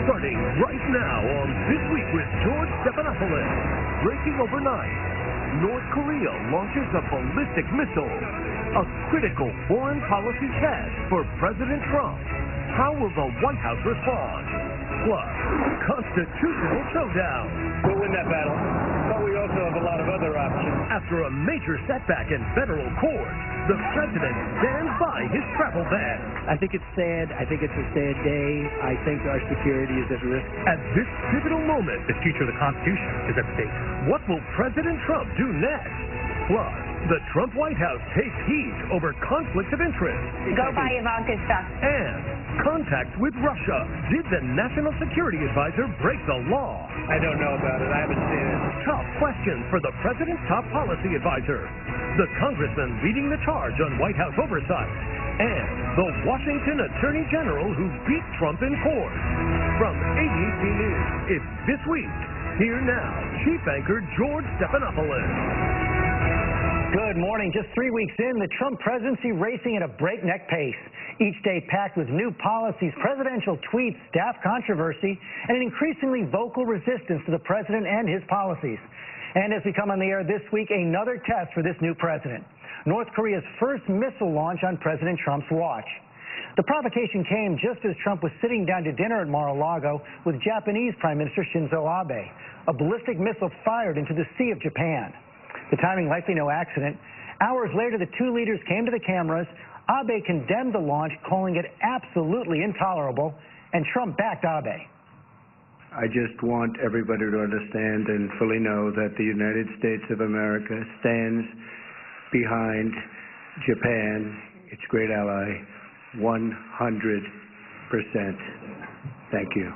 Starting right now on This Week with George Stephanopoulos. Breaking overnight, North Korea launches a ballistic missile. A critical foreign policy test for President Trump. How will the White House respond? Plus, constitutional showdown. We'll win that battle, but we also have a lot of other options. After a major setback in federal court, the president stands by his travel ban. I think it's sad. I think it's a sad day. I think our security is at risk. At this pivotal moment, the future of the Constitution is at stake. What will President Trump do next? Plus, the Trump White House takes heat over conflict of interest. Go buy Ivanka's stuff. And contact with Russia. Did the National Security Advisor break the law? I don't know about it. I haven't seen it. Tough questions for the President's top policy advisor. The congressman leading the charge on White House oversight. And the Washington Attorney General who beat Trump in court. From ABC News, it's This Week. Here now, Chief Anchor George Stephanopoulos. Good morning. Just 3 weeks in, the Trump presidency racing at a breakneck pace. Each day packed with new policies, presidential tweets, staff controversy, and an increasingly vocal resistance to the president and his policies. And as we come on the air this week, another test for this new president. North Korea's first missile launch on President Trump's watch. The provocation came just as Trump was sitting down to dinner at Mar-a-Lago with Japanese Prime Minister Shinzo Abe. A ballistic missile fired into the Sea of Japan. The timing likely no accident. Hours later, the two leaders came to the cameras. Abe condemned the launch, calling it absolutely intolerable, and Trump backed Abe. I just want everybody to understand and fully know that the United States of America stands behind Japan, its great ally, 100%. Thank you.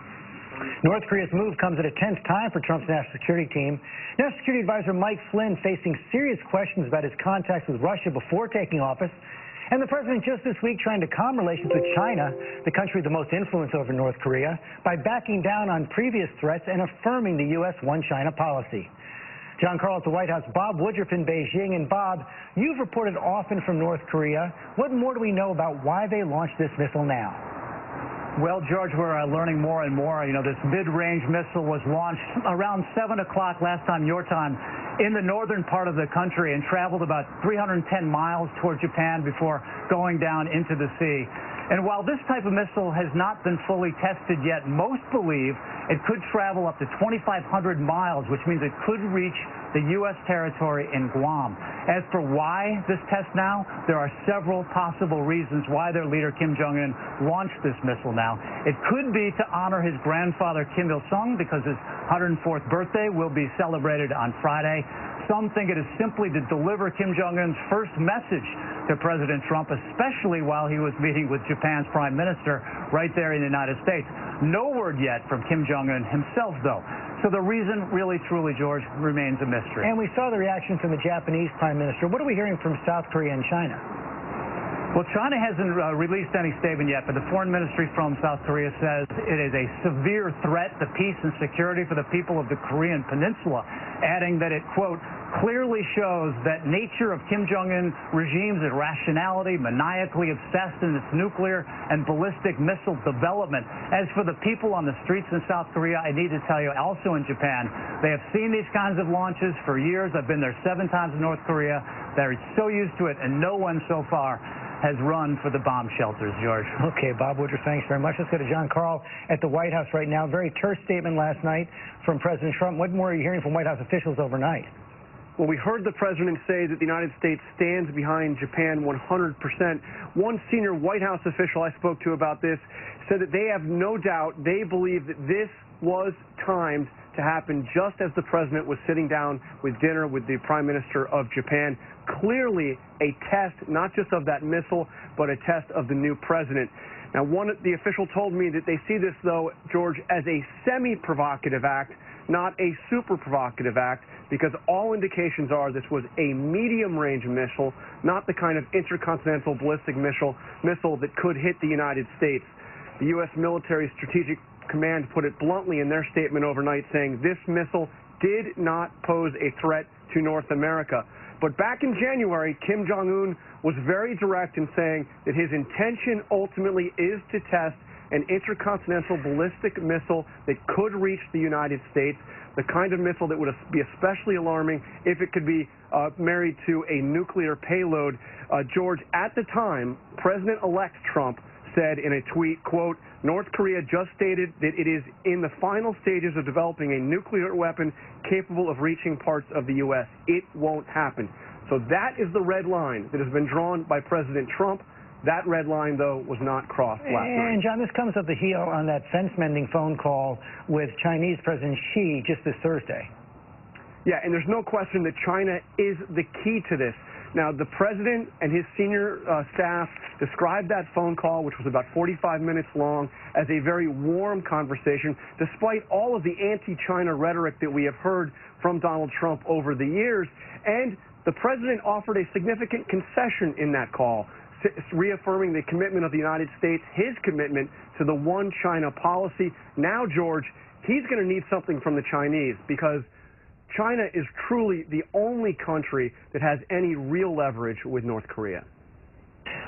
North Korea's move comes at a tense time for Trump's national security team. National Security Advisor Mike Flynn facing serious questions about his contacts with Russia before taking office. And the president just this week trying to calm relations with China, the country with the most influence over North Korea, by backing down on previous threats and affirming the U.S. One China policy. John Carl at the White House, Bob Woodruff in Beijing. And Bob, you've reported often from North Korea. What more do we know about why they launched this missile now? Well, George, we're learning more and more. You know, this mid-range missile was launched around 7 o'clock last time, your time, in the northern part of the country and traveled about 310 miles toward Japan before going down into the sea. And while this type of missile has not been fully tested yet, most believe it could travel up to 2,500 miles, which means it could reach the U.S. territory in Guam. As for why this test now, there are several possible reasons why their leader, Kim Jong-un, launched this missile now. It could be to honor his grandfather, Kim Il-sung, because his 104th birthday will be celebrated on Friday. Some think it is simply to deliver Kim Jong-un's first message to President Trump, especially while he was meeting with Japan's prime minister right there in the United States. No word yet from Kim Jong-un himself, though. So the reason, really, truly, George, remains a mystery. And we saw the reaction from the Japanese prime minister. What are we hearing from South Korea and China? Well, China hasn't released any statement yet, but the foreign ministry from South Korea says it is a severe threat to peace and security for the people of the Korean peninsula, adding that it, quote, clearly shows that nature of Kim Jong-un regime's irrationality, maniacally obsessed in its nuclear and ballistic missile development. As for the people on the streets in South Korea, I need to tell you, also in Japan, they have seen these kinds of launches for years. I've been there 7 times in North Korea. They're so used to it, and no one so far has run for the bomb shelters, George. Okay, Bob Woodruff, thanks very much. Let's go to John Carl at the White House right now. Very terse statement last night from President Trump. What more are you hearing from White House officials overnight? Well, we heard the president say that the United States stands behind Japan 100%. One senior White House official I spoke to about this said that they have no doubt, they believe that this was timed to happen just as the president was sitting down with dinner with the Prime Minister of Japan. Clearly a test, not just of that missile, but a test of the new president. Now, the official told me that they see this, though, George, as a semi-provocative act, not a super provocative act, because all indications are this was a medium-range missile, not the kind of intercontinental ballistic missile that could hit the United States. The U.S. Military Strategic Command put it bluntly in their statement overnight, saying this missile did not pose a threat to North America. But back in January, Kim Jong-un was very direct in saying that his intention ultimately is to test an intercontinental ballistic missile that could reach the United States, the kind of missile that would be especially alarming if it could be married to a nuclear payload. George, at the time, President-elect Trump said in a tweet, quote, North Korea just stated that it is in the final stages of developing a nuclear weapon capable of reaching parts of the U.S. It won't happen. So that is the red line that has been drawn by President Trump. That red line, though, was not crossed last night. And, John, this comes at the heel on that fence-mending phone call with Chinese President Xi just this Thursday. Yeah, and there's no question that China is the key to this. Now, the president and his senior staff described that phone call, which was about 45 minutes long, as a very warm conversation, despite all of the anti-China rhetoric that we have heard from Donald Trump over the years. And the president offered a significant concession in that call, reaffirming the commitment of the United States, his commitment to the one China policy. Now, George, he's going to need something from the Chinese, because China is truly the only country that has any real leverage with North Korea.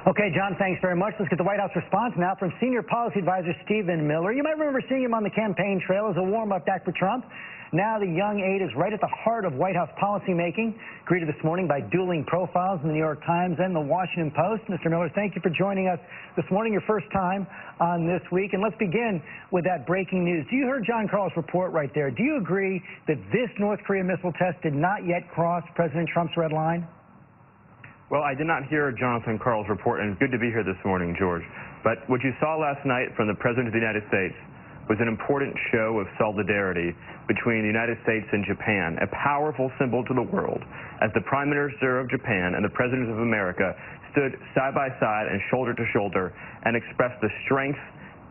Okay, John, thanks very much. Let's get the White House response now from Senior Policy Advisor Stephen Miller. You might remember seeing him on the campaign trail as a warm-up act for Trump. Now the young aide is right at the heart of White House policymaking, greeted this morning by dueling profiles in the New York Times and the Washington Post. Mr. Miller, thank you for joining us this morning, your first time on This Week. And let's begin with that breaking news. You heard John Carl's report right there. Do you agree that this North Korea missile test did not yet cross President Trump's red line? Well, I did not hear Jonathan Karl's report, and it's good to be here this morning, George. But what you saw last night from the President of the United States was an important show of solidarity between the United States and Japan, a powerful symbol to the world, as the Prime Minister of Japan and the President of America stood side by side and shoulder to shoulder and expressed the strength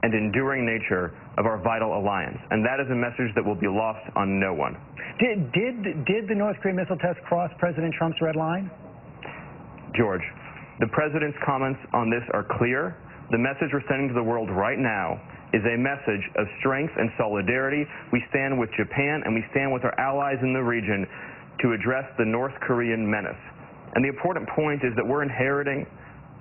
and enduring nature of our vital alliance. And that is a message that will be lost on no one. Did the North Korean missile test cross President Trump's red line? George, the President's comments on this are clear. The message we're sending to the world right now is a message of strength and solidarity. We stand with Japan and we stand with our allies in the region to address the North Korean menace. And the important point is that we're inheriting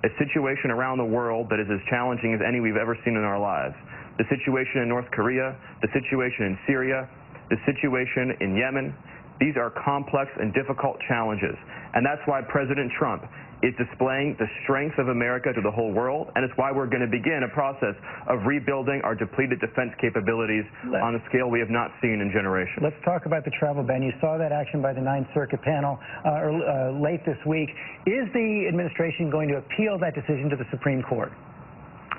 a situation around the world that is as challenging as any we've ever seen in our lives. The situation in North Korea, the situation in Syria, the situation in Yemen. These are complex and difficult challenges. And that's why President Trump is displaying the strength of America to the whole world, and it's why we're going to begin a process of rebuilding our depleted defense capabilities on a scale we have not seen in generations. Let's talk about the travel ban. You saw that action by the Ninth Circuit panel late this week. Is the administration going to appeal that decision to the Supreme Court?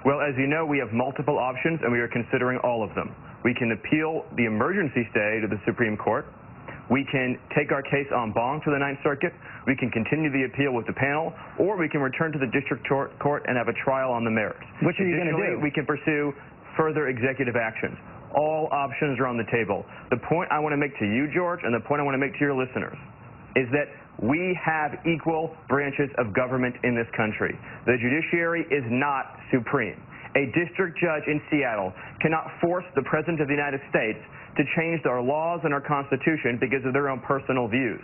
Well, as you know, we have multiple options, and we are considering all of them. We can appeal the emergency stay to the Supreme Court. We can take our case en banc to the Ninth Circuit. We can continue the appeal with the panel, or we can return to the district court and have a trial on the merits. Which are you going to do? We can pursue further executive actions. All options are on the table. The point I want to make to you, George, and the point I want to make to your listeners is that we have equal branches of government in this country. The judiciary is not supreme. A district judge in Seattle cannot force the President of the United States to change our laws and our Constitution because of their own personal views.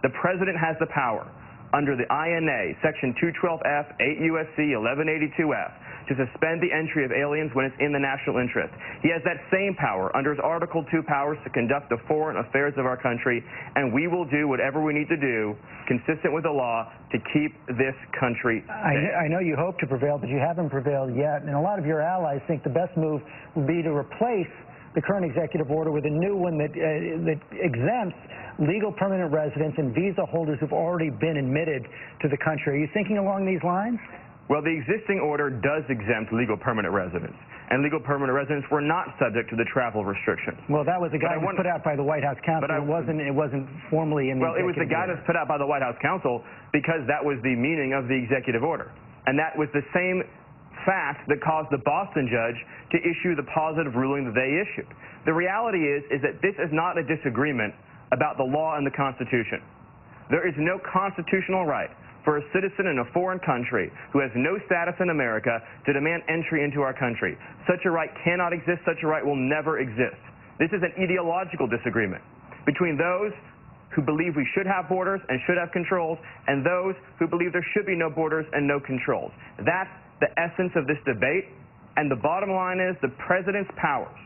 The President has the power under the INA, Section 212F, 8 U.S.C. 1182F, to suspend the entry of aliens when it's in the national interest. He has that same power under his Article 2 powers to conduct the foreign affairs of our country, and we will do whatever we need to do, consistent with the law, to keep this country safe. I know you hope to prevail, but you haven't prevailed yet, and a lot of your allies think the best move would be to replace the current executive order with a new one that exempts legal permanent residents and visa holders who've already been admitted to the country. Are you thinking along these lines? Well, the existing order does exempt legal permanent residents, and legal permanent residents were not subject to the travel restrictions. Well, that was the guidance put out by the White House counsel. It wasn't formally in the Well, it was the guidance put out by the White House counsel because that was the meaning of the executive order, and that was the same fact that caused the Boston judge to issue the positive ruling that they issued. The reality is that this is not a disagreement about the law and the Constitution. There is no constitutional right for a citizen in a foreign country who has no status in America to demand entry into our country. Such a right cannot exist. Such a right will never exist. This is an ideological disagreement between those who believe we should have borders and should have controls and those who believe there should be no borders and no controls. That's the essence of this debate, And the bottom line is the president's powers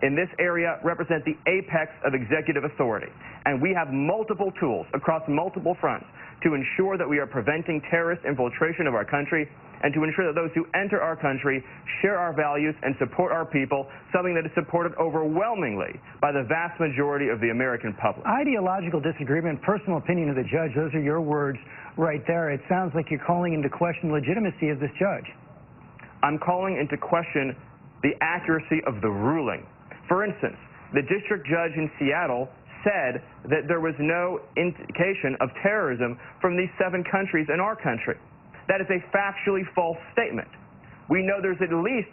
in this area represent the apex of executive authority. And we have multiple tools across multiple fronts to ensure that we are preventing terrorist infiltration of our country and to ensure that those who enter our country share our values and support our people, something that is supported overwhelmingly by the vast majority of the American public. Ideological disagreement, personal opinion of the judge, those are your words right there. It sounds like you're calling into question the legitimacy of this judge. I'm calling into question the accuracy of the ruling. For instance, the district judge in Seattle said that there was no indication of terrorism from these 7 countries in our country. That is a factually false statement. We know there's at least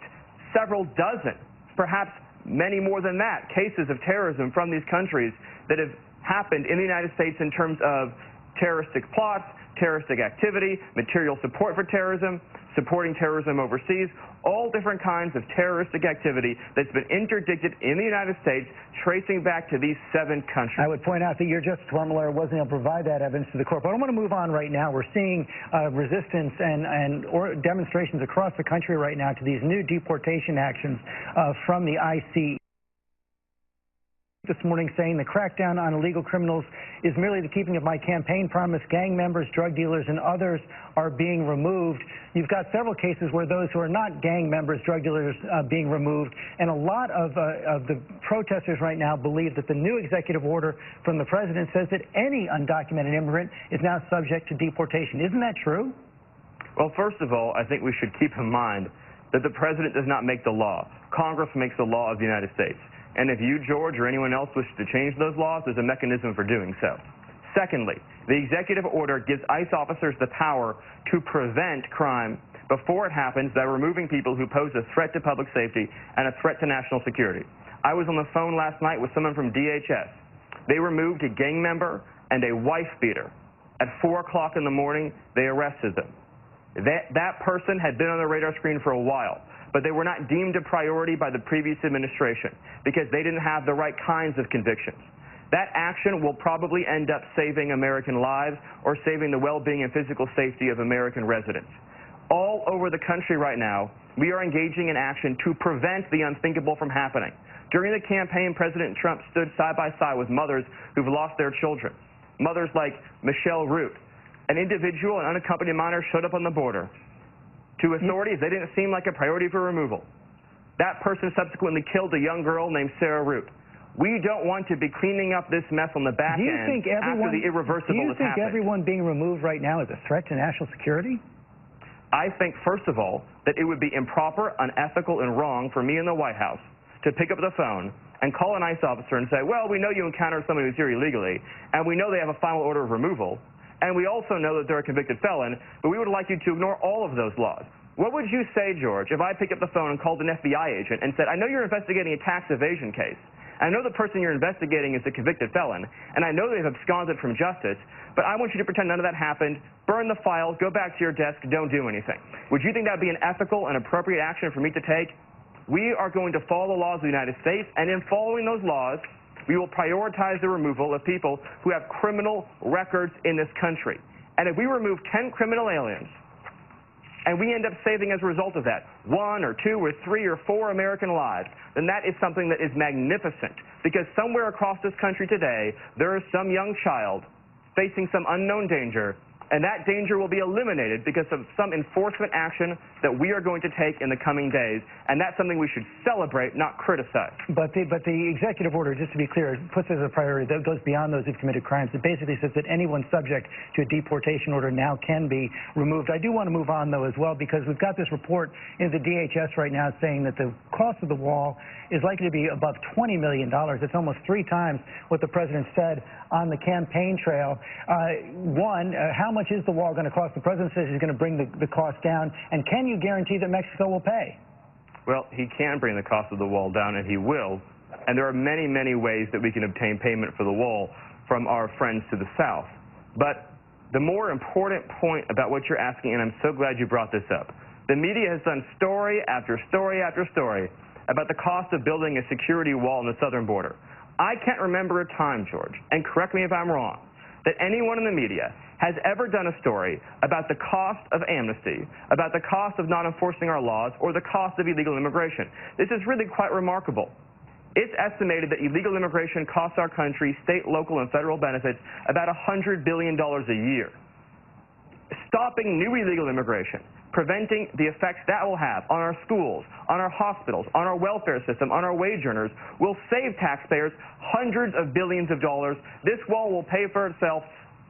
several dozen, perhaps many more than that, cases of terrorism from these countries that have happened in the United States in terms of terroristic plots, terroristic activity, material support for terrorism, supporting terrorism overseas, all different kinds of terroristic activity that's been interdicted in the United States, tracing back to these 7 countries. I would point out that your Justice Formulaire wasn't able to provide that evidence to the court. But I want to move on right now. We're seeing resistance and demonstrations across the country right now to these new deportation actions from the ICE. This morning saying the crackdown on illegal criminals is merely the keeping of my campaign promise. Gang members, drug dealers, and others are being removed. You've got several cases where those who are not gang members, drug dealers, being removed, and a lot of the protesters right now believe that the new executive order from the president says that any undocumented immigrant is now subject to deportation. Isn't that true? Well, first of all, I think we should keep in mind that the president does not make the law. Congress makes the law of the United States. And if you, George, or anyone else wishes to change those laws, there's a mechanism for doing so. Secondly, the executive order gives ICE officers the power to prevent crime before it happens by removing people who pose a threat to public safety and a threat to national security. I was on the phone last night with someone from DHS. They removed a gang member and a wife beater. At 4 o'clock in the morning, they arrested them. That person had been on the radar screen for a while, but they were not deemed a priority by the previous administration because they didn't have the right kinds of convictions. That action will probably end up saving American lives or saving the well-being and physical safety of American residents. All over the country right now, we are engaging in action to prevent the unthinkable from happening. During the campaign, President Trump stood side by side with mothers who've lost their children. Mothers like Michelle Root. An individual, an unaccompanied minor, showed up on the border. To authorities, they didn't seem like a priority for removal. That person subsequently killed a young girl named Sarah Root. We don't want to be cleaning up this mess on the back end after the irreversible has happened. Do you think everyone being removed right now is a threat to national security? I think, first of all, that it would be improper, unethical, and wrong for me in the White House to pick up the phone and call an ICE officer and say, well, we know you encountered someone who's here illegally, and we know they have a final order of removal, and we also know that they're a convicted felon, but we would like you to ignore all of those laws. What would you say, George, if I picked up the phone and called an FBI agent and said, I know you're investigating a tax evasion case. I know the person you're investigating is a convicted felon, and I know they've absconded from justice, but I want you to pretend none of that happened, burn the file, go back to your desk, don't do anything. Would you think that would be an ethical and appropriate action for me to take? We are going to follow the laws of the United States, and in following those laws, we will prioritize the removal of people who have criminal records in this country. And if we remove 10 criminal aliens, and we end up saving as a result of that 1 or 2 or 3 or 4 American lives, then that is something that is magnificent. Because somewhere across this country today, there is some young child facing some unknown danger, and that danger will be eliminated because of some enforcement action that we are going to take in the coming days, and that's something we should celebrate, not criticize. But the executive order, just to be clear, puts as a priority that goes beyond those who've committed crimes. It basically says that anyone subject to a deportation order now can be removed. I do want to move on, though, as well, because we've got this report in the DHS right now saying that the cost of the wall is likely to be above $20 million. It's almost 3 times what the president said on the campaign trail. How much is the wall going to cost? The president says he's going to bring the cost down. And can you guarantee that Mexico will pay? Well, he can bring the cost of the wall down, and he will. And there are many, many ways that we can obtain payment for the wall from our friends to the south. But the more important point about what you're asking, and I'm so glad you brought this up, the media has done story after story after story about the cost of building a security wall on the southern border. I can't remember a time, George, and correct me if I'm wrong, that anyone in the media has ever done a story about the cost of amnesty, about the cost of not enforcing our laws, or the cost of illegal immigration. This is really quite remarkable. It's estimated that illegal immigration costs our country, state, local, and federal benefits, about $100 billion a year. Stopping new illegal immigration, preventing the effects that will have on our schools, on our hospitals, on our welfare system, on our wage earners, will save taxpayers hundreds of billions of dollars. This wall will pay for itself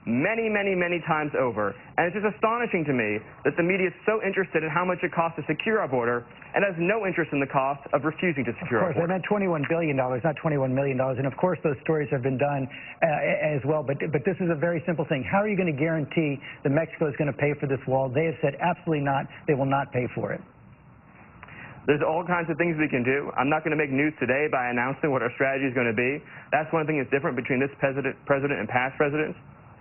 many, many, many times over. And it's just astonishing to me that the media is so interested in how much it costs to secure our border and has no interest in the cost of refusing to secure our border. Of course, they meant $21 billion, not $21 million. And of course, those stories have been done as well. But this is a very simple thing. How are you going to guarantee that Mexico is going to pay for this wall? They have said absolutely not. They will not pay for it. There's all kinds of things we can do. I'm not going to make news today by announcing what our strategy is going to be. That's one thing that's different between this president and past presidents,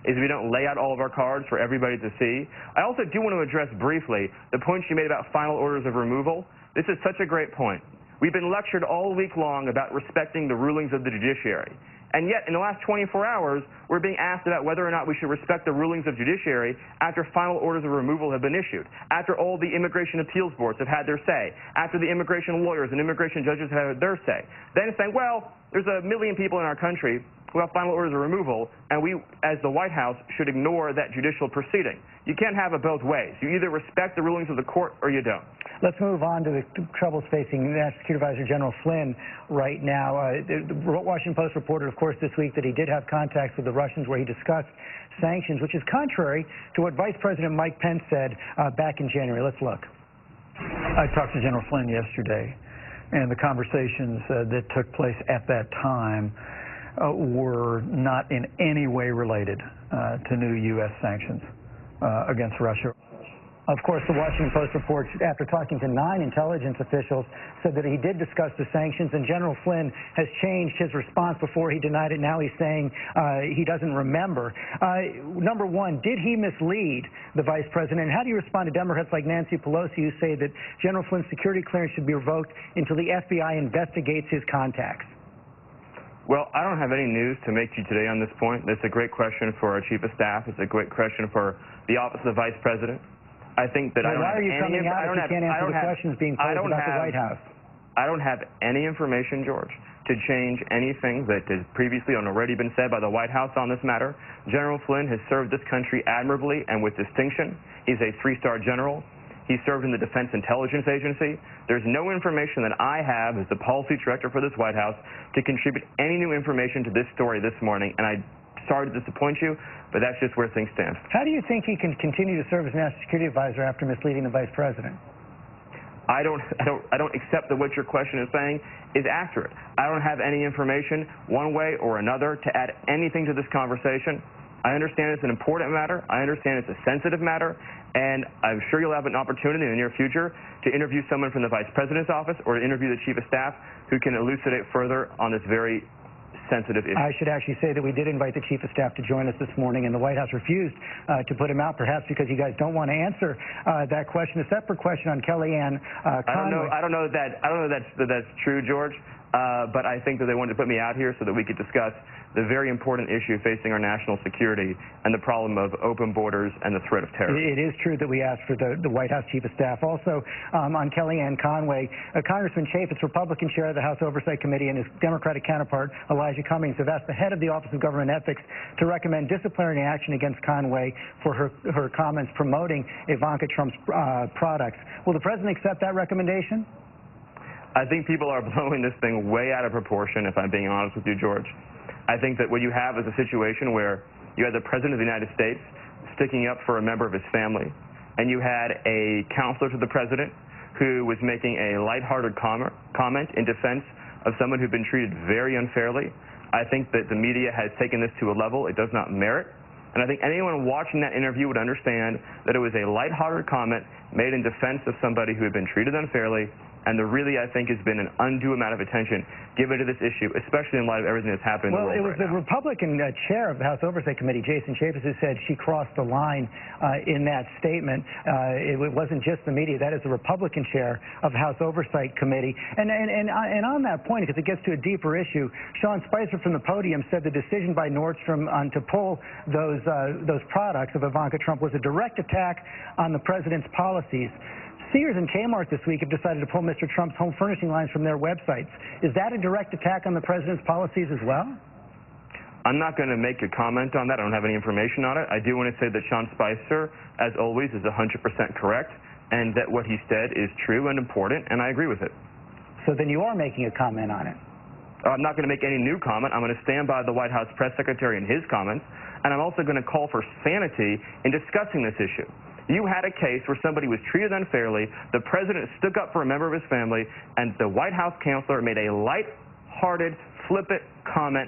is we don't lay out all of our cards for everybody to see. I also do want to address briefly the points you made about final orders of removal. This is such a great point. We've been lectured all week long about respecting the rulings of the judiciary. And yet, in the last 24 hours, we're being asked about whether or not we should respect the rulings of judiciary after final orders of removal have been issued, after all the immigration appeals boards have had their say, after the immigration lawyers and immigration judges have had their say. Then saying, well, there's 1 million people in our country who have final orders of removal, and we, as the White House, should ignore that judicial proceeding. You can't have it both ways. You either respect the rulings of the court or you don't. Let's move on to the troubles facing National Security Advisor General Flynn right now. The Washington Post reported, of course, this week that he did have contacts with the Russians where he discussed sanctions, which is contrary to what Vice President Mike Pence said back in January. Let's look. I talked to General Flynn yesterday, and the conversations that took place at that time were not in any way related to new U.S. sanctions against Russia. Of course, the Washington Post reports, after talking to 9 intelligence officials, said that he did discuss the sanctions, and General Flynn has changed his response. Before he denied it, now he's saying he doesn't remember. Number one, did he mislead the vice president? And how do you respond to Democrats like Nancy Pelosi who say that General Flynn's security clearance should be revoked until the FBI investigates his contacts? Well, I don't have any news to make to you today on this point. That's a great question for our chief of staff. It's a great question for the office of the vice president. I think that why are you coming out if you can't answer the questions being posed about the White House? I don't have any information, George, to change anything that has previously already been said by the White House on this matter. General Flynn has served this country admirably and with distinction. He's a 3-star general. He served in the Defense Intelligence Agency. There's no information that I have as the policy director for this White House to contribute any new information to this story this morning, and I'm sorry to disappoint you, but that's just where things stand. How do you think he can continue to serve as National Security Advisor after misleading the Vice President? I don't accept that what your question is saying is accurate. I don't have any information one way or another to add anything to this conversation. I understand it's an important matter. I understand it's a sensitive matter, and I'm sure you'll have an opportunity in the near future to interview someone from the Vice President's office or to interview the Chief of Staff who can elucidate further on this very sensitive issue. I should actually say that we did invite the Chief of Staff to join us this morning, and the White House refused to put him out, perhaps because you guys don't want to answer that question. A separate question on Kellyanne Conway. I don't know that's true, George, but I think that they wanted to put me out here so that we could discuss the very important issue facing our national security and the problem of open borders and the threat of terrorism. It is true that we asked for the White House Chief of Staff. Also, on Kellyanne Conway, Congressman Chaffetz, Republican chair of the House Oversight Committee, and his Democratic counterpart, Elijah Cummings, have asked the head of the Office of Government Ethics to recommend disciplinary action against Conway for her comments promoting Ivanka Trump's products. Will the president accept that recommendation? I think people are blowing this thing way out of proportion, if I'm being honest with you, George. I think that what you have is a situation where you had the President of the United States sticking up for a member of his family, and you had a counselor to the President who was making a lighthearted comment in defense of someone who'd been treated very unfairly. I think that the media has taken this to a level it does not merit, and I think anyone watching that interview would understand that it was a lighthearted comment made in defense of somebody who had been treated unfairly, and there really, I think, has been an undue amount of attention given to this issue, especially in light of everything that's happening in the world Well, it was right the now. Republican chair of the House Oversight Committee, Jason Chaffetz, who said she crossed the line in that statement. It wasn't just the media. That is the Republican chair of the House Oversight Committee. And on that point, because it gets to a deeper issue, Sean Spicer from the podium said the decision by Nordstrom to pull those products of Ivanka Trump was a direct attack on the president's policies. Sears and Kmart this week have decided to pull Mr. Trump's home furnishing lines from their websites. Is that a direct attack on the president's policies as well? I'm not going to make a comment on that. I don't have any information on it. I do want to say that Sean Spicer, as always, is 100% correct, and that what he said is true and important, and I agree with it. So then you are making a comment on it. I'm not going to make any new comment. I'm going to stand by the White House press secretary and his comments, and I'm also going to call for sanity in discussing this issue. You had a case where somebody was treated unfairly, the president stood up for a member of his family, and the White House counselor made a light-hearted, flippant comment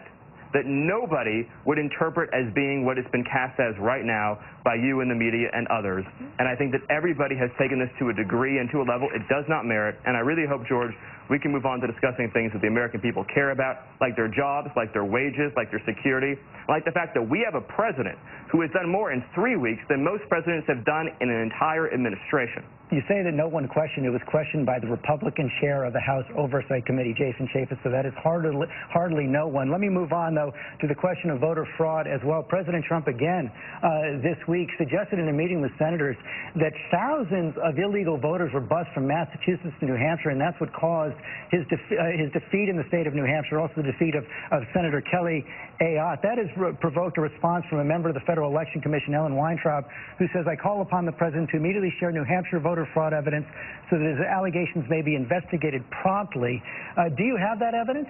that nobody would interpret as being what it's been cast as right now by you and the media and others. And I think that everybody has taken this to a degree and to a level it does not merit. And I really hope, George, we can move on to discussing things that the American people care about, like their jobs, like their wages, like their security, like the fact that we have a president who has done more in 3 weeks than most presidents have done in an entire administration. You say that no one questioned. It was questioned by the Republican chair of the House Oversight Committee, Jason Chaffetz, so that is hardly no one. Let me move on, though, to the question of voter fraud as well. President Trump, again, this week suggested in a meeting with senators that thousands of illegal voters were bused from Massachusetts to New Hampshire, and that's what caused his defeat in the state of New Hampshire, also the defeat of Senator Kelly Ayotte. That has provoked a response from a member of the Federal Election Commission, Ellen Weintraub, who says, I call upon the president to immediately share New Hampshire voter fraud evidence so that his allegations may be investigated promptly. Do you have that evidence?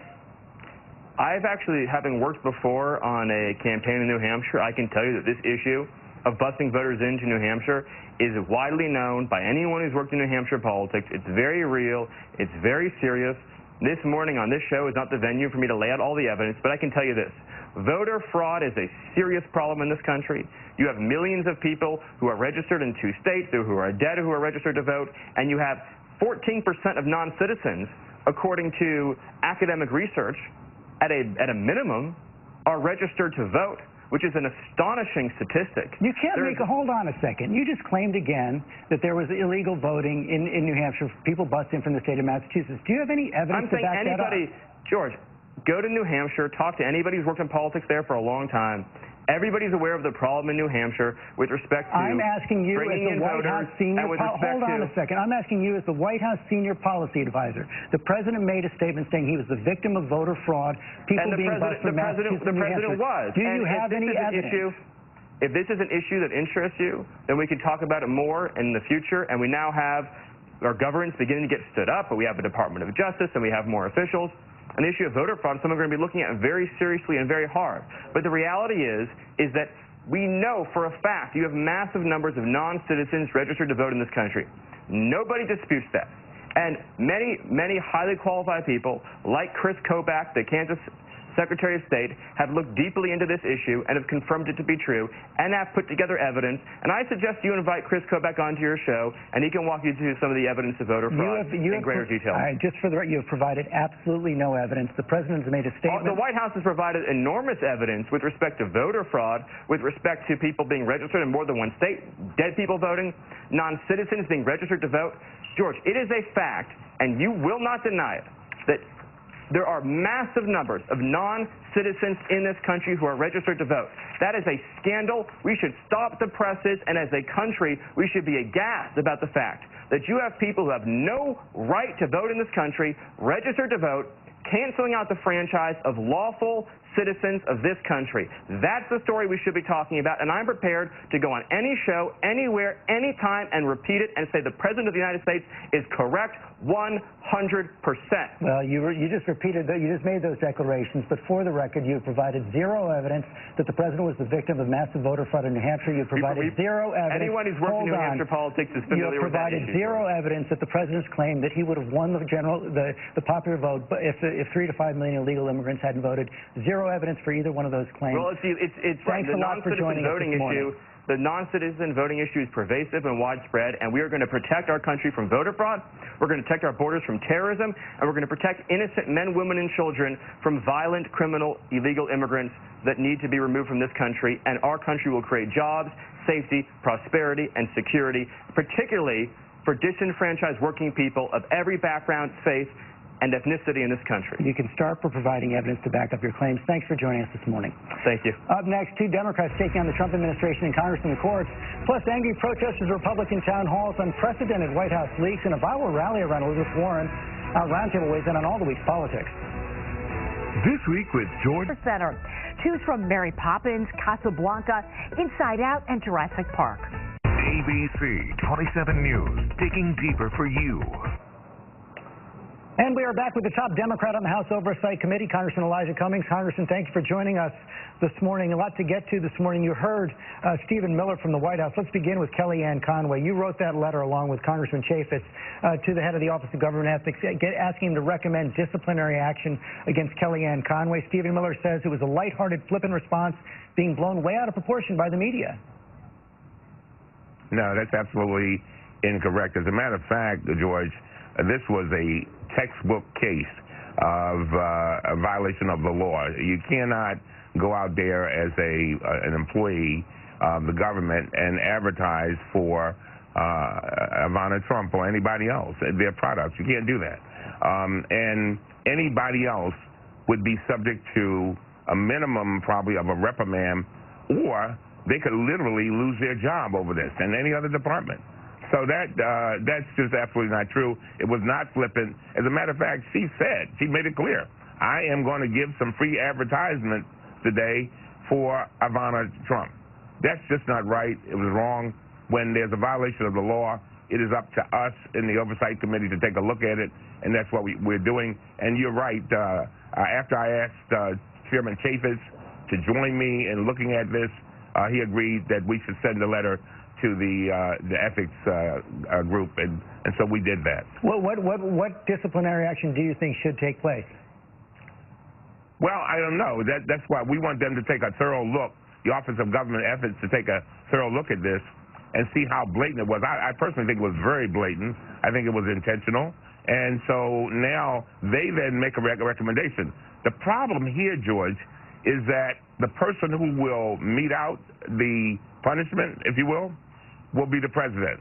I've actually, having worked before on a campaign in New Hampshire, I can tell you that this issue of busing voters into New Hampshire is widely known by anyone who's worked in New Hampshire politics. It's very real. It's very serious. This morning on this show is not the venue for me to lay out all the evidence, but I can tell you this. Voter fraud is a serious problem in this country. You have millions of people who are registered in 2 states, who are dead, who are registered to vote, and you have 14% of non-citizens, according to academic research, at a minimum, are registered to vote, which is an astonishing statistic. You can't hold on a second. You just claimed again that there was illegal voting in New Hampshire, people bused in from the state of Massachusetts. Do you have any evidence to back that up? George, go to New Hampshire, talk to anybody who's worked in politics there for a long time. Everybody's aware of the problem in New Hampshire with respect to I'm asking you as the White House senior hold on a second. I'm asking you as the White House senior policy advisor. The president made a statement saying he was the victim of voter fraud. People being bused from Massachusetts and New Hampshire. Was. Do you have any evidence? If this is an issue that interests you, then we can talk about it more in the future. And we now have our governments beginning to get stood up, but we have a Department of Justice and we have more officials. An issue of voter fraud is something we're going to be looking at very seriously and very hard. But the reality is that we know for a fact you have massive numbers of non-citizens registered to vote in this country. Nobody disputes that. And many highly qualified people, like Chris Kobach, the Kansas Secretary of State, have looked deeply into this issue and have confirmed it to be true and have put together evidence. And I suggest you invite Chris Kobach onto your show, and he can walk you through some of the evidence of voter fraud in greater detail. Just for the record, you have provided absolutely no evidence. The president has made a statement. The White House has provided enormous evidence with respect to voter fraud, with respect to people being registered in more than one state, dead people voting, non-citizens being registered to vote. George, it is a fact, and you will not deny it, that there are massive numbers of non-citizens in this country who are registered to vote. That is a scandal. We should stop the presses, and as a country, we should be aghast about the fact that you have people who have no right to vote in this country, registered to vote, canceling out the franchise of lawful citizens of this country. That's the story we should be talking about, and I'm prepared to go on any show, anywhere, anytime, and repeat it and say the President of the United States is correct 100%. Well, you just repeated that. You just made those declarations, but for the record, you have provided zero evidence that the President was the victim of massive voter fraud in New Hampshire. You have provided zero evidence. Anyone who's worked in New Hampshire politics is familiar with that issue. You have provided zero evidence that the President's claim that he would have won the popular vote if 3 to 5 million illegal immigrants hadn't voted. Zero evidence for either one of those claims. Well, it's Thanks a lot for joining us this morning. The non-citizen voting issue is pervasive and widespread, and we are going to protect our country from voter fraud. We're going to protect our borders from terrorism, and we're going to protect innocent men, women, and children from violent, criminal, illegal immigrants that need to be removed from this country. And our country will create jobs, safety, prosperity, and security, particularly for disenfranchised working people of every background, faith, and ethnicity in this country. You can start for providing evidence to back up your claims. Thanks for joining us this morning. Thank you. Up next, 2 Democrats taking on the Trump administration in Congress and the courts, plus angry protesters at Republican town halls, unprecedented White House leaks, and a viral rally around Elizabeth Warren. Our roundtable weighs in on all the week's politics. This week with George Center. Choose from Mary Poppins, Casablanca, Inside Out, and Jurassic Park. ABC 27 News, digging deeper for you. And we are back with the top Democrat on the House Oversight Committee, Congressman Elijah Cummings. Congressman, thank you for joining us this morning. A lot to get to this morning. You heard Stephen Miller from the White House. Let's begin with Kellyanne Conway. You wrote that letter along with Congressman Chaffetz to the head of the Office of Government Ethics, asking him to recommend disciplinary action against Kellyanne Conway. Stephen Miller says it was a lighthearted, flippant response being blown way out of proportion by the media. No, that's absolutely incorrect. As a matter of fact, George, this was a textbook case of a violation of the law. You cannot go out there as an employee of the government and advertise for Ivana Trump or anybody else, their products. You can't do that. And anybody else would be subject to a minimum probably of a reprimand, or they could literally lose their job over this in any other department. So that's just absolutely not true. It was not flippant. As a matter of fact, she made it clear, I am going to give some free advertisement today for Ivana Trump. That's just not right. It was wrong. When there's a violation of the law, it is up to us in the Oversight Committee to take a look at it, and that's what we're doing. And you're right. After I asked Chairman Chaffetz to join me in looking at this, he agreed that we should send a letter to the ethics group, and so we did that. What disciplinary action do you think should take place? Well, I don't know. That's why we want them to take a thorough look, the Office of Government Ethics, to take a thorough look at this and see how blatant it was. I personally think it was very blatant. I think it was intentional. And so now they then make a recommendation. The problem here, George, is that the person who will mete out the punishment, if you will be the president.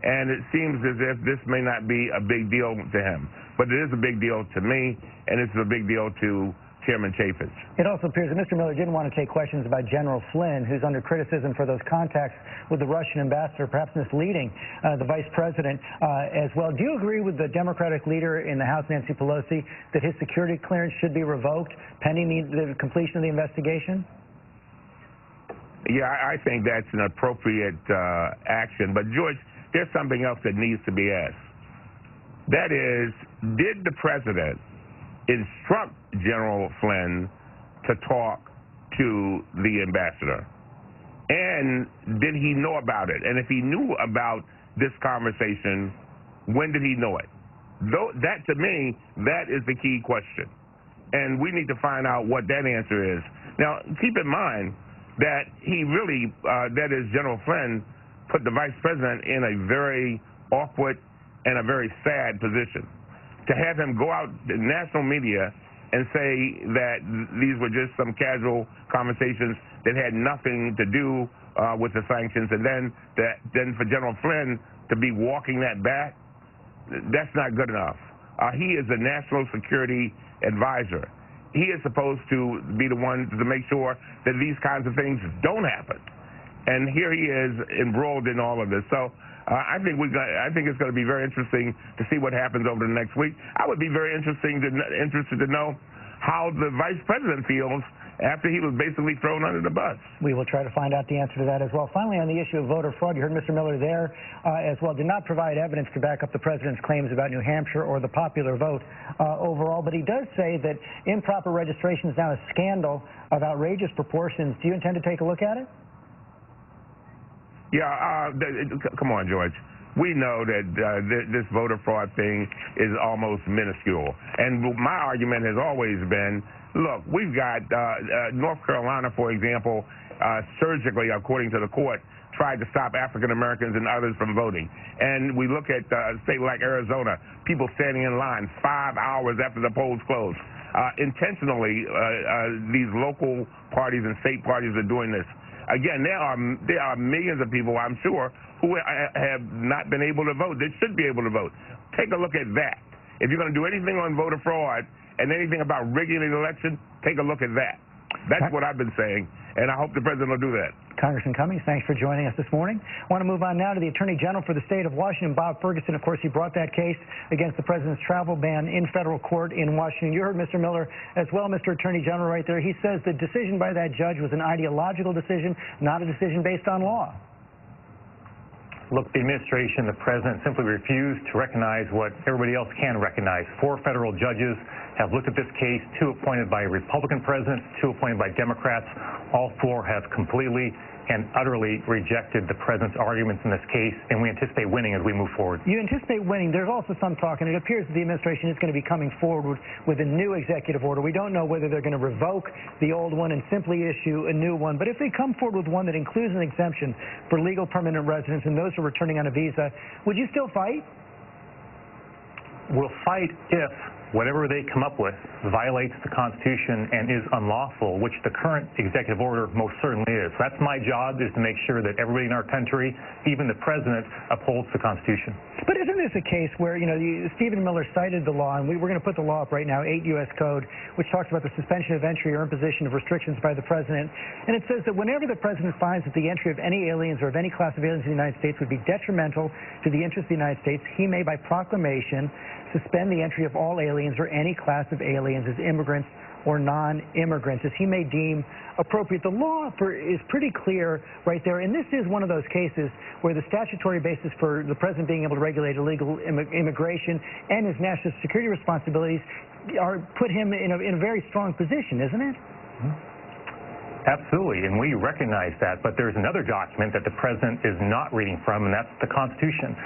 And it seems as if this may not be a big deal to him. But it is a big deal to me, and it's a big deal to Chairman Chaffetz. It also appears that Mr. Miller didn't want to take questions about General Flynn, who's under criticism for those contacts with the Russian ambassador, perhaps misleading the vice president as well. Do you agree with the Democratic leader in the House, Nancy Pelosi, that his security clearance should be revoked pending the completion of the investigation? Yeah, I think that's an appropriate action. But, George, there's something else that needs to be asked. That is, did the president instruct General Flynn to talk to the ambassador? And did he know about it? And if he knew about this conversation, when did he know it? That, to me, that is the key question. And we need to find out what that answer is. Now, keep in mind that he really, that is General Flynn, put the vice president in a very awkward and a very sad position. To have him go out to national media and say that these were just some casual conversations that had nothing to do with the sanctions, and then for General Flynn to be walking that back, that's not good enough. He is a national security advisor. He is supposed to be the one to make sure that these kinds of things don't happen. And here he is embroiled in all of this. So I think it's going to be very interesting to see what happens over the next week. I would be very interested to know how the vice president feels after he was basically thrown under the bus. We will try to find out the answer to that as well. Finally, on the issue of voter fraud, you heard Mr. Miller there as well. Did not provide evidence to back up the president's claims about New Hampshire or the popular vote overall, but he does say that improper registration is now a scandal of outrageous proportions. Do you intend to take a look at it? Yeah, come on, George. We know that this voter fraud thing is almost minuscule. And my argument has always been, look, we've got North Carolina, for example, surgically, according to the court, tried to stop African Americans and others from voting. And we look at a state like Arizona, people standing in line 5 hours after the polls close. Intentionally, these local parties and state parties are doing this. Again, there are millions of people, I'm sure, who have not been able to vote. They should be able to vote. Take a look at that. If you're going to do anything on voter fraud and anything about rigging the election, take a look at that. That's what I've been saying, and I hope the president will do that. Congressman Cummings, thanks for joining us this morning. I want to move on now to the Attorney General for the state of Washington, Bob Ferguson. Of course, he brought that case against the president's travel ban in federal court in Washington. You heard Mr. Miller as well, Mr. Attorney General, right there. He says the decision by that judge was an ideological decision, not a decision based on law. Look, the administration, the president simply refused to recognize what everybody else can recognize. 4 federal judges have looked at this case, 2 appointed by a Republican president, 2 appointed by Democrats. All 4 have completely and utterly rejected the president's arguments in this case, and we anticipate winning as we move forward. You anticipate winning. There's also some talk, and it appears that the administration is going to be coming forward with a new executive order. We don't know whether they're going to revoke the old one and simply issue a new one, but if they come forward with one that includes an exemption for legal permanent residents and those who are returning on a visa, would you still fight? We'll fight if whatever they come up with violates the Constitution and is unlawful, which the current executive order most certainly is. That's my job, is to make sure that everybody in our country, even the president, upholds the Constitution. But isn't this a case where, Stephen Miller cited the law, and we're going to put the law up right now, 8 U.S. Code, which talks about the suspension of entry or imposition of restrictions by the president. And it says that whenever the president finds that the entry of any aliens or of any class of aliens in the United States would be detrimental to the interests of the United States, he may, by proclamation, suspend the entry of all aliens or any class of aliens as immigrants or non-immigrants, as he may deem appropriate. The law is pretty clear right there, and this is one of those cases where the statutory basis for the president being able to regulate illegal immigration and his national security responsibilities put him in a very strong position, isn't it? Absolutely, and we recognize that, but there's another document that the president is not reading from, and that's the Constitution.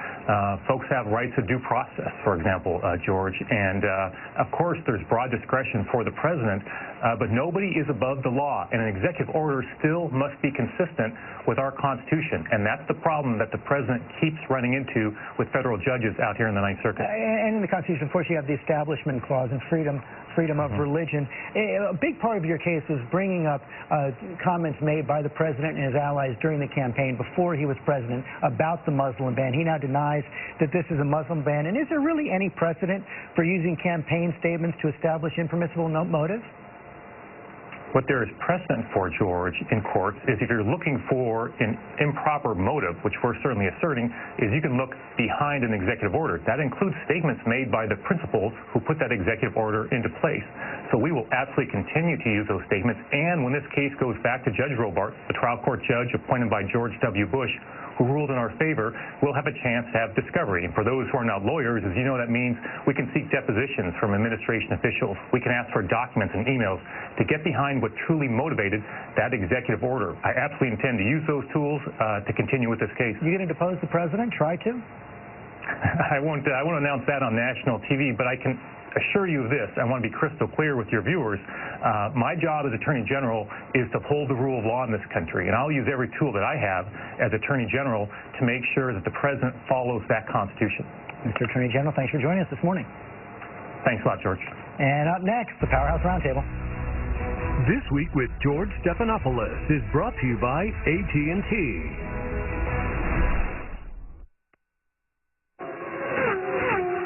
Folks have rights of due process, for example, George, and of course there's broad discretion for the president, but nobody is above the law, and an executive order still must be consistent with our Constitution, and that's the problem that the president keeps running into with federal judges out here in the Ninth Circuit. And in the Constitution, of course, you have the Establishment Clause and freedom of religion. A big part of your case was bringing up comments made by the president and his allies during the campaign before he was president about the Muslim ban. He now denies that this is a Muslim ban. And is there really any precedent for using campaign statements to establish impermissible motives? What there is precedent for, George, in courts is if you're looking for an improper motive, which we're certainly asserting, is you can look behind an executive order. That includes statements made by the principals who put that executive order into place. So we will absolutely continue to use those statements. And when this case goes back to Judge Robart, the trial court judge appointed by George W. Bush, who ruled in our favor, we'll have a chance to have discovery. And for those who are not lawyers, as you know, that means we can seek depositions from administration officials. We can ask for documents and emails to get behind what truly motivated that executive order. I absolutely intend to use those tools to continue with this case. You going to depose the president? Try to? I won't announce that on national TV, but I can assure you of this. I want to be crystal clear with your viewers. My job as Attorney General is to uphold the rule of law in this country, and I'll use every tool that I have as Attorney General to make sure that the President follows that Constitution. Mr. Attorney General, thanks for joining us this morning. Thanks a lot, George. And up next, the Powerhouse Roundtable. This Week with George Stephanopoulos is brought to you by AT&T.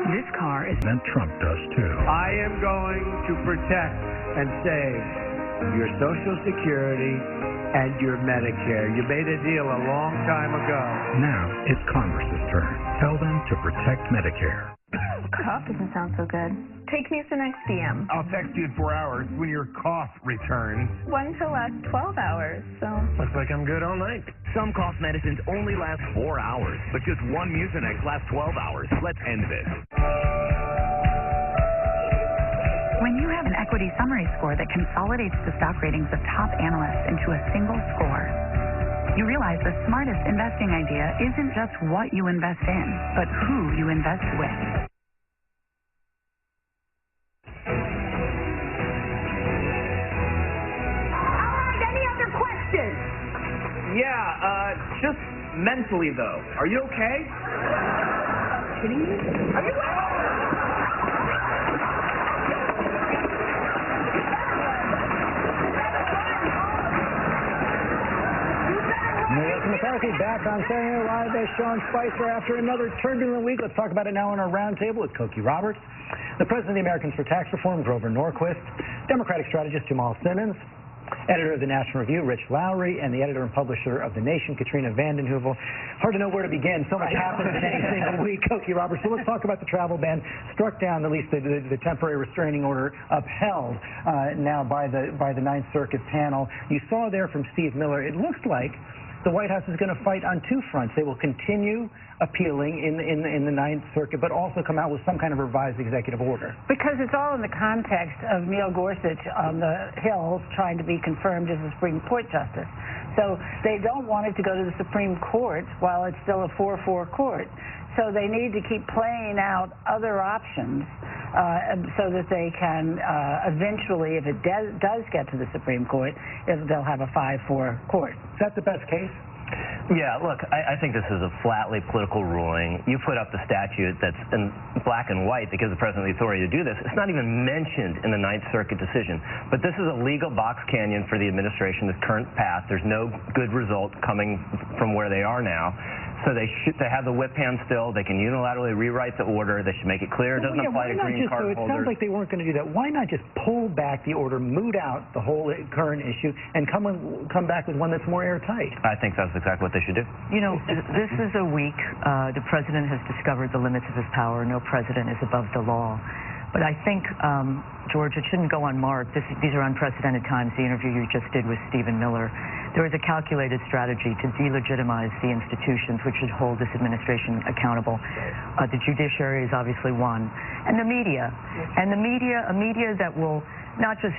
This car is... And Trump does too. I am going to protect and save your Social Security and your Medicare. You made a deal a long time ago. Now it's Congress's turn. Tell them to protect Medicare. Cough doesn't sound so good. Take me some XDM. I'll text you in 4 hours when your cough returns. One to last 12 hours, so... Looks like I'm good all night. Some cough medicines only last 4 hours, but just one Mucinex lasts 12 hours. Let's end this. When you have an equity summary score that consolidates the stock ratings of top analysts into a single score, you realize the smartest investing idea isn't just what you invest in, but who you invest with. Yeah, just mentally, though. Are you okay? Kidding me? Are you? Melissa McCarthy back on Saturday Night Live as Sean Spicer after another turbulent week. Let's talk about it now on our roundtable with Cokie Roberts, the president of the Americans for Tax Reform, Grover Norquist, Democratic strategist Jamal Simmons, editor of the National Review, Rich Lowry, and the editor and publisher of The Nation, Katrina vanden Heuvel. Hard to know where to begin. So much happens in any single week, Cokie Roberts. So let's talk about the travel ban struck down, at least the temporary restraining order upheld now by the Ninth Circuit panel. You saw there from Steve Miller, it looks like the White House is going to fight on two fronts. They will continue appealing in the Ninth Circuit, but also come out with some kind of revised executive order. Because it's all in the context of Neil Gorsuch on the Hill trying to be confirmed as a Supreme Court justice. So they don't want it to go to the Supreme Court while it's still a 4-4 court. So they need to keep playing out other options so that they can eventually, if it does get to the Supreme Court, they'll have a 5-4 court. Is that the best case? Yeah, look, I think this is a flatly political ruling. You put up the statute that's in black and white that gives the president the authority to do this. It's not even mentioned in the Ninth Circuit decision. But this is a legal box canyon for the administration, this current path. There's no good result coming from where they are now. So they have the whip hand still. They can unilaterally rewrite the order. They should make it clear it doesn't apply to green card holders. It sounds like they weren't going to do that. Why not just pull back the order, moot out the whole current issue, and come back with one that's more airtight? I think that's exactly what they should do. You know, this is a week. The president has discovered the limits of his power. No president is above the law. But I think, George, it shouldn't go unmarked. These are unprecedented times. The interview you just did with Stephen Miller. There is a calculated strategy to delegitimize the institutions which should hold this administration accountable. The judiciary is obviously one. And the media. And the media, a media that will not just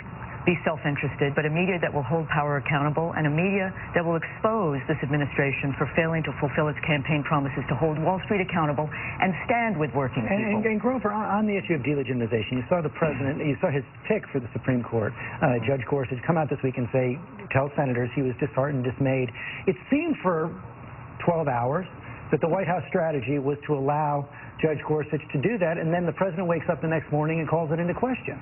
be self-interested, but a media that will hold power accountable, and a media that will expose this administration for failing to fulfill its campaign promises to hold Wall Street accountable and stand with working people. And Grover, on the issue of delegitimization, you saw the president, you saw his pick for the Supreme Court, Judge Gorsuch, come out this week and tell senators he was disheartened, dismayed. It seemed for 12 hours that the White House strategy was to allow Judge Gorsuch to do that, and then the president wakes up the next morning and calls it into question.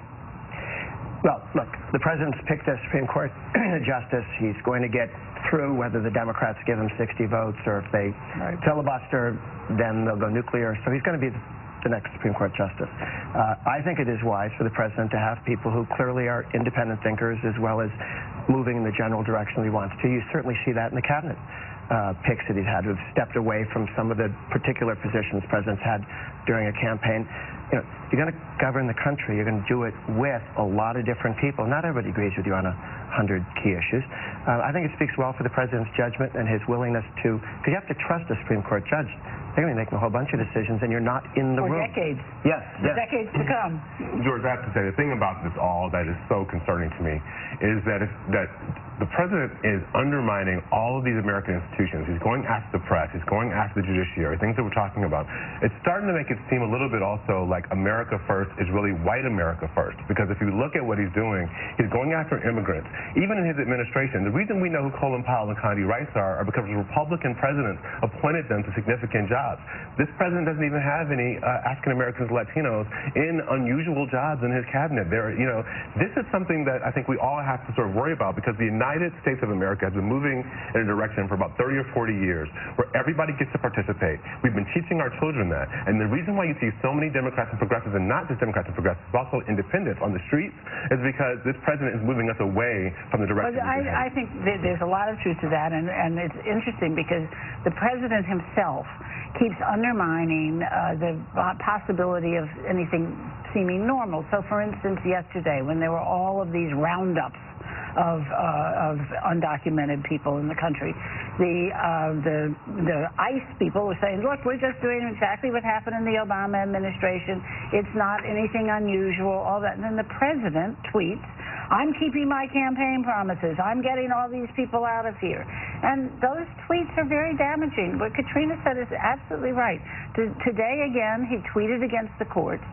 Well, look, the president's picked a Supreme Court justice. He's going to get through whether the Democrats give him 60 votes or if they filibuster, then they'll go nuclear. So he's going to be the next Supreme Court justice. I think it is wise for the president to have people who clearly are independent thinkers as well as moving in the general direction he wants to. You certainly see that in the cabinet picks that he's had, who've stepped away from some of the particular positions presidents had during a campaign. You know, you're going to govern the country. You're going to do it with a lot of different people. Not everybody agrees with you on 100 key issues. I think it speaks well for the president's judgment and his willingness to, because you have to trust a Supreme Court judge. They're going to be making a whole bunch of decisions, and you're not in the room. For decades. Yes. Decades to come. George, I have to say, the thing about this all that is so concerning to me is that the president is undermining all of these American institutions. He's going after the press. He's going after the judiciary, things that we're talking about. It's starting to make it seem a little bit also like America first is really white America first. Because if you look at what he's doing, he's going after immigrants. Even in his administration, the reason we know who Colin Powell and Condi Rice are because Republican presidents appointed them to significant jobs. This president doesn't even have any African Americans, Latinos in unusual jobs in his cabinet. This is something that I think we all have to sort of worry about because the United States of America has been moving in a direction for about 30 or 40 years where everybody gets to participate. We've been teaching our children that. And the reason why you see so many Democrats and progressives, and not just Democrats and progressives, but also independents on the streets, is because this president is moving us away from the direction. I think there's a lot of truth to that, and it's interesting because the president himself keeps undermining the possibility of anything seeming normal. So, for instance, yesterday when there were all of these roundups of undocumented people in the country, the ICE people were saying, look, we're just doing exactly what happened in the Obama administration. It's not anything unusual, all that. And then the president tweets, I'm keeping my campaign promises. I'm getting all these people out of here. And those tweets are very damaging. What Katrina said is absolutely right. Today, again, he tweeted against the courts.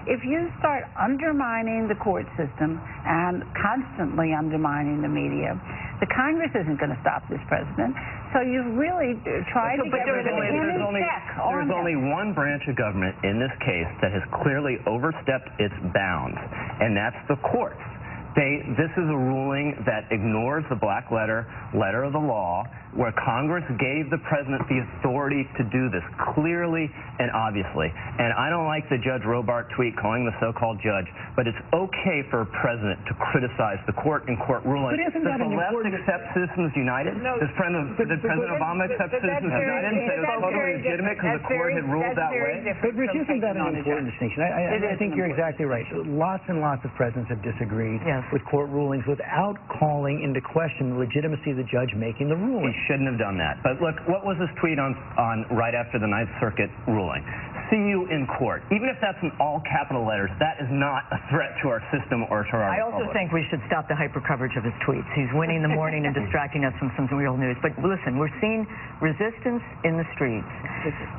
If you start undermining the court system and constantly undermining the media, The Congress isn't going to stop this president. So you've really tried to get rid of him in check. There's only one branch of government in this case that has clearly overstepped its bounds, and that's the courts. This is a ruling that ignores the black letter of the law, where Congress gave the president the authority to do this clearly and obviously. And I don't like the Judge Robart tweet calling the so-called judge, but it's okay for a president to criticize the court and court ruling. But isn't Does that the left accept Citizens United? No, Does President Obama accept Citizens United and say it was totally legitimate because the court had ruled that way? But Rich, isn't that an important distinction? I think you're exactly right. Lots and lots of presidents have disagreed with court rulings without calling into question the legitimacy of the judge making the ruling. He shouldn't have done that. But look, what was his tweet on right after the Ninth Circuit ruling? See you in court. Even if that's in all capital letters, that is not a threat to our system or to our I also think we should stop the hyper coverage of his tweets. He's winning the morning and distracting us from some real news. But listen, we're seeing resistance in the streets.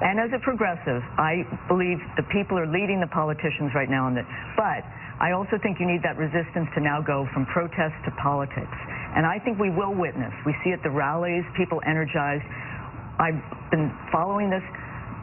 And as a progressive, I believe the people are leading the politicians right now on this. But I also think you need that resistance to now go from protest to politics. And I think we will witness. We see at the rallies, people energized. I've been following this.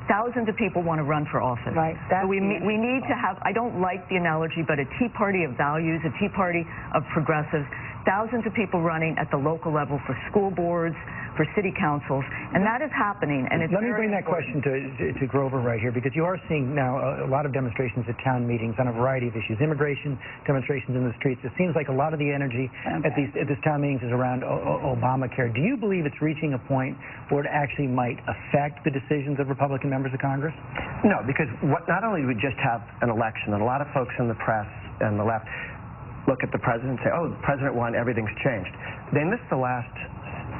Thousands of people want to run for office. Right. So we need to have, I don't like the analogy, but a Tea Party of values, a Tea Party of progressives. Thousands of people running at the local level for school boards, for city councils, and that is happening. And it's Let me bring that question to Grover right here, because you are seeing now a lot of demonstrations at town meetings on a variety of issues. Immigration demonstrations in the streets. It seems like a lot of the energy at these town meetings is around Obamacare. Do you believe it's reaching a point where it actually might affect the decisions of Republican members of Congress? No, because not only do we just have an election, and a lot of folks in the press and the left look at the president and say, oh, the president won, everything's changed. They missed the last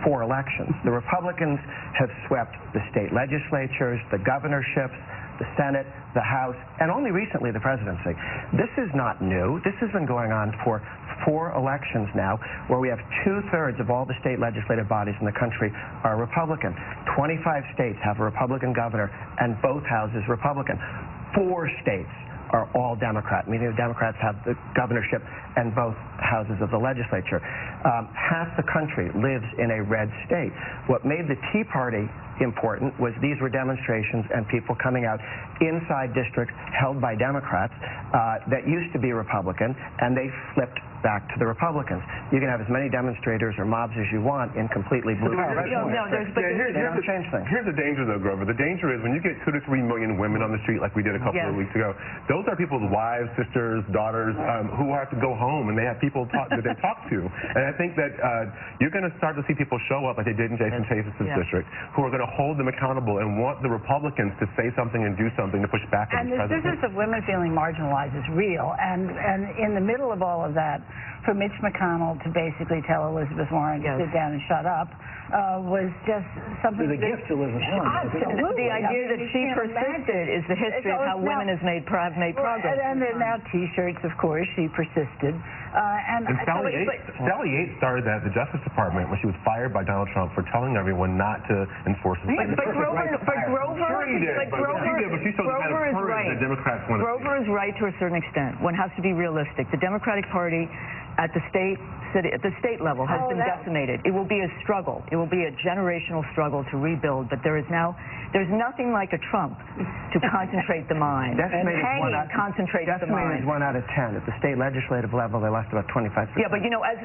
4 elections. The Republicans have swept the state legislatures, the governorships, the Senate, the House, and only recently the presidency. This is not new. This has been going on for 4 elections now, where we have 2/3 of all the state legislative bodies in the country are Republican. 25 states have a Republican governor, and both houses Republican. 4 states are all Democrat, meaning the Democrats have the governorship and both houses of the legislature. Half the country lives in a red state. What made the Tea Party important was these were demonstrations and people coming out inside districts held by Democrats that used to be Republican, and they flipped back to the Republicans. You can have as many demonstrators or mobs as you want in completely blue. Here's the danger, though, Grover. The danger is when you get 2 to 3 million women on the street like we did a couple of weeks ago, those are people's wives, sisters, daughters who have to go home, and they have people that they talk to. And I think that you're going to start to see people show up like they did in Jason Chase's district, who are going to hold them accountable and want the Republicans to say something and do something to push back on the president. And this business of women feeling marginalized is real. And in the middle of all of that, for Mitch McConnell to basically tell Elizabeth Warren to sit down and shut up was just something. It was a gift to Elizabeth Warren. Absolutely. The idea that she persisted is the history of how women have made progress. And there are now T-shirts, of course. She persisted. And Sally Yates started that at the Justice Department when she was fired by Donald Trump for telling everyone not to enforce the Grover is right to a certain extent. One has to be realistic. The Democratic Party at the state level has been decimated. It will be a struggle. It will be a generational struggle to rebuild. But there's nothing like a Trump to concentrate the mind. Hanging concentrates the mind. Decimated 1 out of 10. At the state legislative level, they lost about 25%. Yeah, but you know, as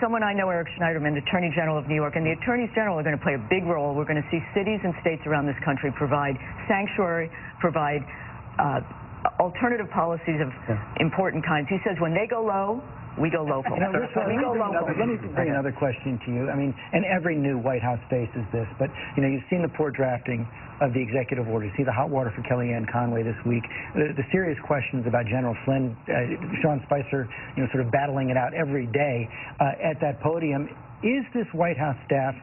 someone I know, Eric Schneiderman, Attorney General of New York, and the Attorneys General are going to play a big role. We're going to see cities and states around this country provide sanctuary, provide alternative policies of important kinds. He says when they go low, we go local. Let me bring another question to you. I mean, and every new White House faces this, but you know, you've seen the poor drafting of the executive order. You see the hot water for Kellyanne Conway this week. The serious questions about General Flynn, Sean Spicer, you know, sort of battling it out every day at that podium. Is this White House staff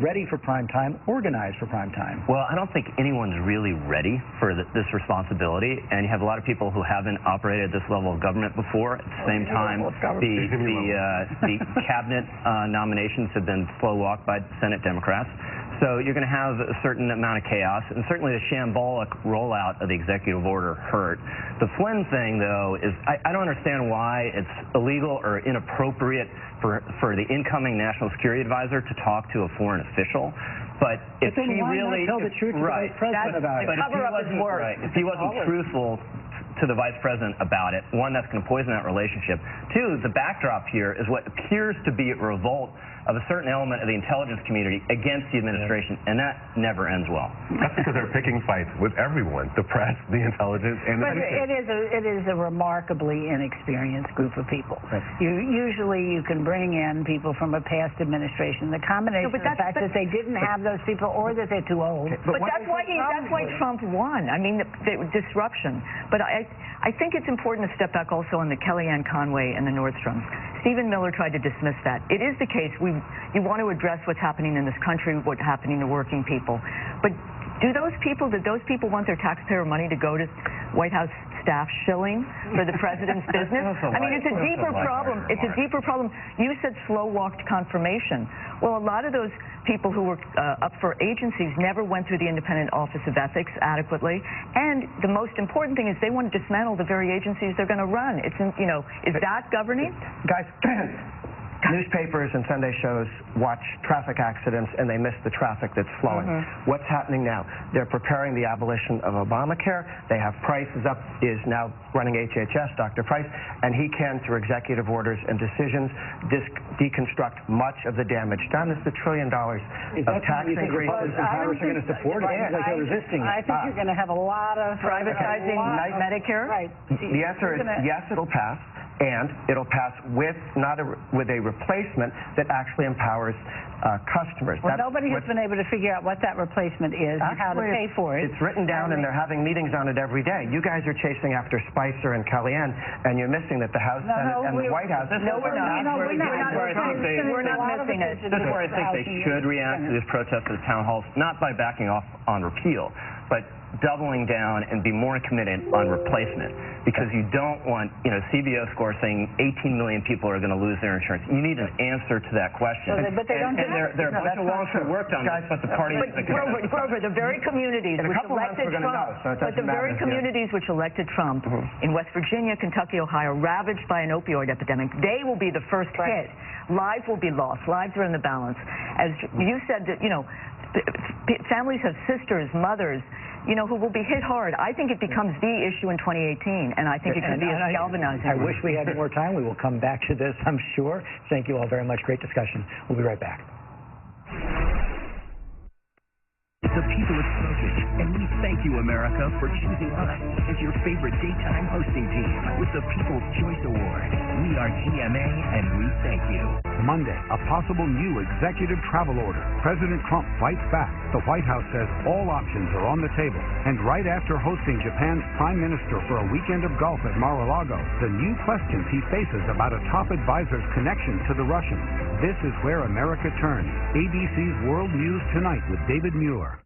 ready for prime time, organized for prime time? Well, I don't think anyone's really ready for this responsibility, and you have a lot of people who haven't operated at this level of government before. At the same time, the cabinet nominations have been slow walked by Senate Democrats. So you're going to have a certain amount of chaos, and certainly the shambolic rollout of the executive order hurt. The Flynn thing, though, is I don't understand why it's illegal or inappropriate for the incoming National Security Advisor to talk to a foreign official. But if he really tell the truth to the Vice President about it? But if he wasn't truthful to the Vice President about it, one, that's going to poison that relationship. Two, the backdrop here is what appears to be a revolt of a certain element of the intelligence community against the administration, and that never ends well. That's because they're picking fights with everyone, the press, the intelligence, and the it is a remarkably inexperienced group of people. Right. Usually you can bring in people from a past administration. The combination of the fact that they didn't have those people or that they're too old. But that's why Trump won. I mean, the disruption. But I think it's important to step back also on the Kellyanne Conway and the Nordstroms. Stephen Miller tried to dismiss that. It is the case you want to address what's happening in this country, what's happening to working people. But did those people want their taxpayer money to go to White House staff shilling for the president's business? I mean, it's a deeper problem. It's a deeper problem. You said slow-walked confirmation. Well, a lot of those people who were up for agencies never went through the Independent Office of Ethics adequately. And the most important thing is they want to dismantle the very agencies they're going to run. It's, is that governing? Guys, newspapers and Sunday shows watch traffic accidents and they miss the traffic that's flowing. What's happening now? They're preparing the abolition of Obamacare. They have Price is now running HHS, Dr. Price, and he can, through executive orders and decisions, deconstruct much of the damage done. It's $1 trillion of tax increases. Congress are going to support it. Like they're resisting it. I think you're going to have a lot of privatizing Medicare. Right. The answer is yes, it'll pass. And it'll pass with with a replacement that actually empowers customers. Well, nobody has been able to figure out what that replacement is and how to pay for it. It's written down, and they're having meetings on it every day. You guys are chasing after Spicer and Kellyanne, and you're missing that the House, Senate, and the White House. No, we're not. We're not missing it. This is where I think they should react to this protest at the town halls, not by backing off on repeal, but doubling down and be more committed on replacement, because you don't want, CBO score saying 18 million people are going to lose their insurance. You need an answer to that question. But they don't. And there are a bunch of laws that worked on this, but the party. Grover, the very communities which elected Trump, which elected Trump in West Virginia, Kentucky, Ohio, ravaged by an opioid epidemic, they will be the first hit. Lives will be lost. Lives are in the balance. As you said, that families have sisters, mothers, who will be hit hard. I think it becomes the issue in 2018, and I think it could be a galvanizing. I wish we had more time. We will come back to this, I'm sure. Thank you all very much. Great discussion. We'll be right back. The people have spoken, and we thank you, America, for choosing us as your favorite daytime hosting team with the People's Choice Award. We are GMA, and we thank you. Monday, a possible new executive travel order. President Trump fights back. The White House says all options are on the table. And right after hosting Japan's prime minister for a weekend of golf at Mar-a-Lago, the new questions he faces about a top advisor's connection to the Russians. This is where America turns. ABC's World News Tonight with David Muir.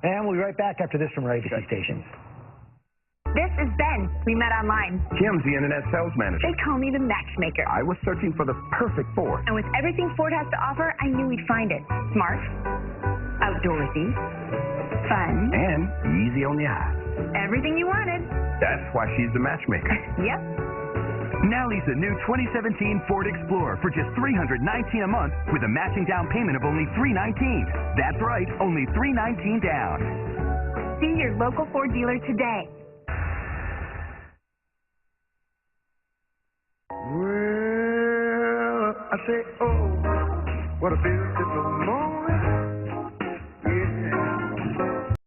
And we'll be right back after this from our ABC stations. This is Ben. We met online. Kim's the internet sales manager. They call me the matchmaker. I was searching for the perfect Ford. And with everything Ford has to offer, I knew we'd find it. Smart, outdoorsy, fun, and easy on the eye. Everything you wanted. That's why she's the matchmaker. Yep. Now lease a new 2017 Ford Explorer for just $319 a month with a matching down payment of only $319. That's right, only $319 down. See your local Ford dealer today. Well, I say, oh, what a beautiful morning.